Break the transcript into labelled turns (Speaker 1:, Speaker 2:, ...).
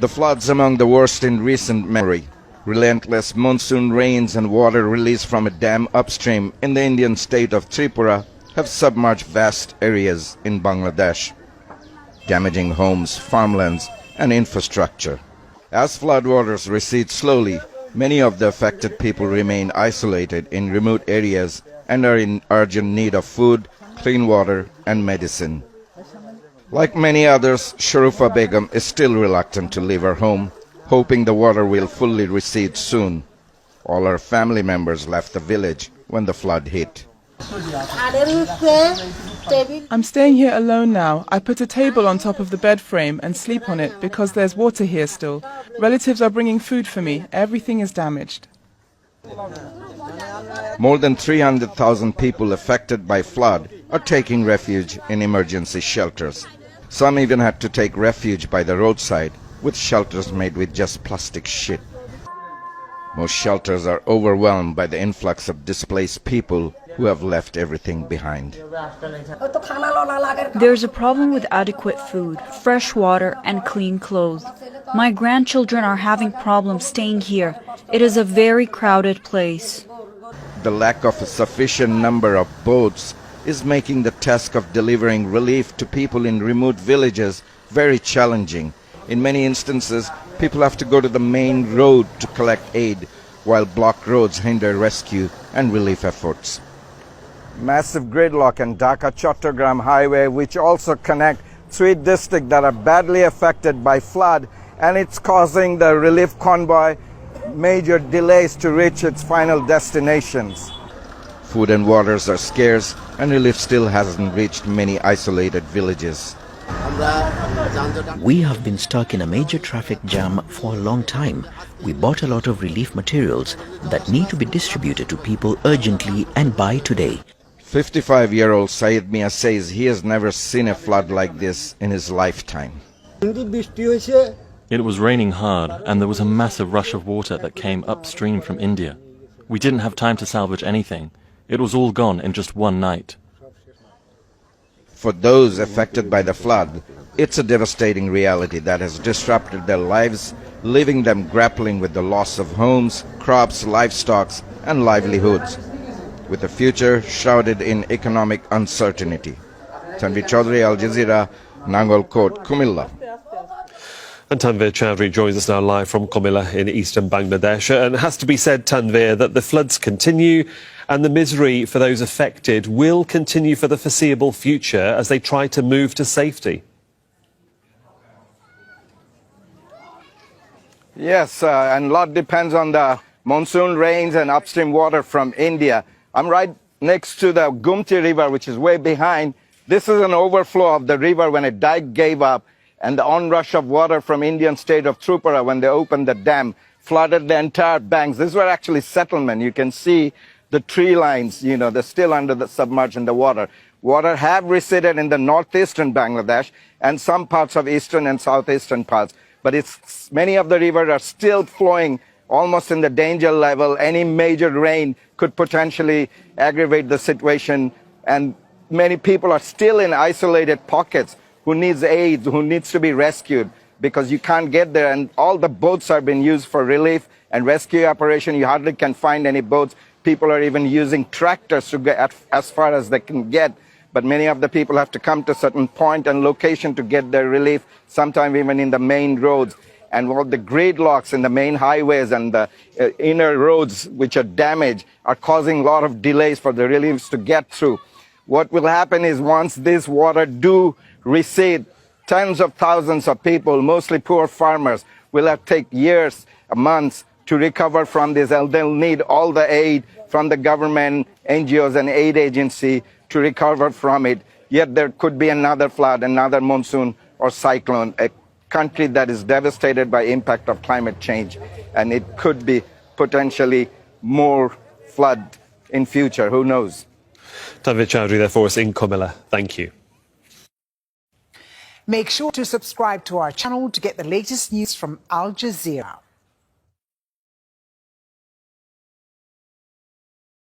Speaker 1: The floods among the worst in recent memory. Relentless monsoon rains and water released from a dam upstream in the Indian state of Tripura have submerged vast areas in Bangladesh, damaging homes, farmlands and infrastructure. As floodwaters recede slowly, many of the affected people remain isolated in remote areas and are in urgent need of food, clean water and medicine. Like many others, Sharufa Begum is still reluctant to leave her home, hoping the water will fully recede soon. All her family members left the village when the flood hit.
Speaker 2: I'm staying here alone now. I put a table on top of the bed frame and sleep on it because there's water here still. Relatives are bringing food for me. Everything is damaged.
Speaker 1: More than 300,000 people affected by flood are taking refuge in emergency shelters. Some even had to take refuge by the roadside, with shelters made with just plastic shit. Most shelters are overwhelmed by the influx of displaced people who have left everything behind.
Speaker 3: There's a problem with adequate food, fresh water, and clean clothes. My grandchildren are having problems staying here. It is a very crowded place.
Speaker 1: The lack of a sufficient number of boats is making the task of delivering relief to people in remote villages very challenging. In many instances, people have to go to the main road to collect aid, while blocked roads hinder rescue and relief efforts. Massive gridlock in Dhaka-Chattogram highway, which also connect three districts that are badly affected by flood, and it's causing the relief convoy major delays to reach its final destinations. Food and waters are scarce, and relief still hasn't reached many isolated villages.
Speaker 4: We have been stuck in a major traffic jam for a long time. We bought a lot of relief materials that need to be distributed to people urgently and by today.
Speaker 1: 55-year-old Saeed Mia says he has never seen a flood like this in his lifetime.
Speaker 5: It was raining hard and there was a massive rush of water that came upstream from India. We didn't have time to salvage anything. It was all gone in just one night.
Speaker 1: For those affected by the flood, it's a devastating reality that has disrupted their lives, leaving them grappling with the loss of homes, crops, livestock, and livelihoods, with a future shrouded in economic uncertainty. Tanvi Chaudhary, Al Jazeera, Nangol Court, Kumilla.
Speaker 6: And Tanvir Chowdhury joins us now live from Comilla in eastern Bangladesh. And it has to be said, Tanvir, that the floods continue and the misery for those affected will continue for the foreseeable future as they try to move to safety.
Speaker 1: Yes, and a lot depends on the monsoon rains and upstream water from India. I'm right next to the Gumti River, which is way behind. This is an overflow of the river when a dike gave up, and the onrush of water from Indian state of Tripura when they opened the dam flooded the entire banks. These were actually settlement. You can see the tree lines, they're still under the submerged in the water. Water have receded in the northeastern Bangladesh and some parts of eastern and southeastern parts. But many of the rivers are still flowing almost in the danger level. Any major rain could potentially aggravate the situation. And many people are still in isolated pockets who needs aid, who needs to be rescued because you can't get there. And all the boats are being used for relief and rescue operation. You hardly can find any boats. People are even using tractors to get as far as they can get. But many of the people have to come to a certain point and location to get their relief, sometimes even in the main roads. And all the gridlocks in the main highways and the inner roads, which are damaged, are causing a lot of delays for the reliefs to get through. What will happen is once this water do recede, tens of thousands of people, mostly poor farmers, will have to take years, months to recover from this, and they'll need all the aid from the government, NGOs and aid agency to recover from it. Yet there could be another flood, another monsoon or cyclone, a country that is devastated by impact of climate change, and it could be potentially more flood in future, who knows.
Speaker 6: Tanvir Chowdhury there for us in Comilla. Thank you.
Speaker 7: Make sure to subscribe to our channel to get the latest news from Al Jazeera.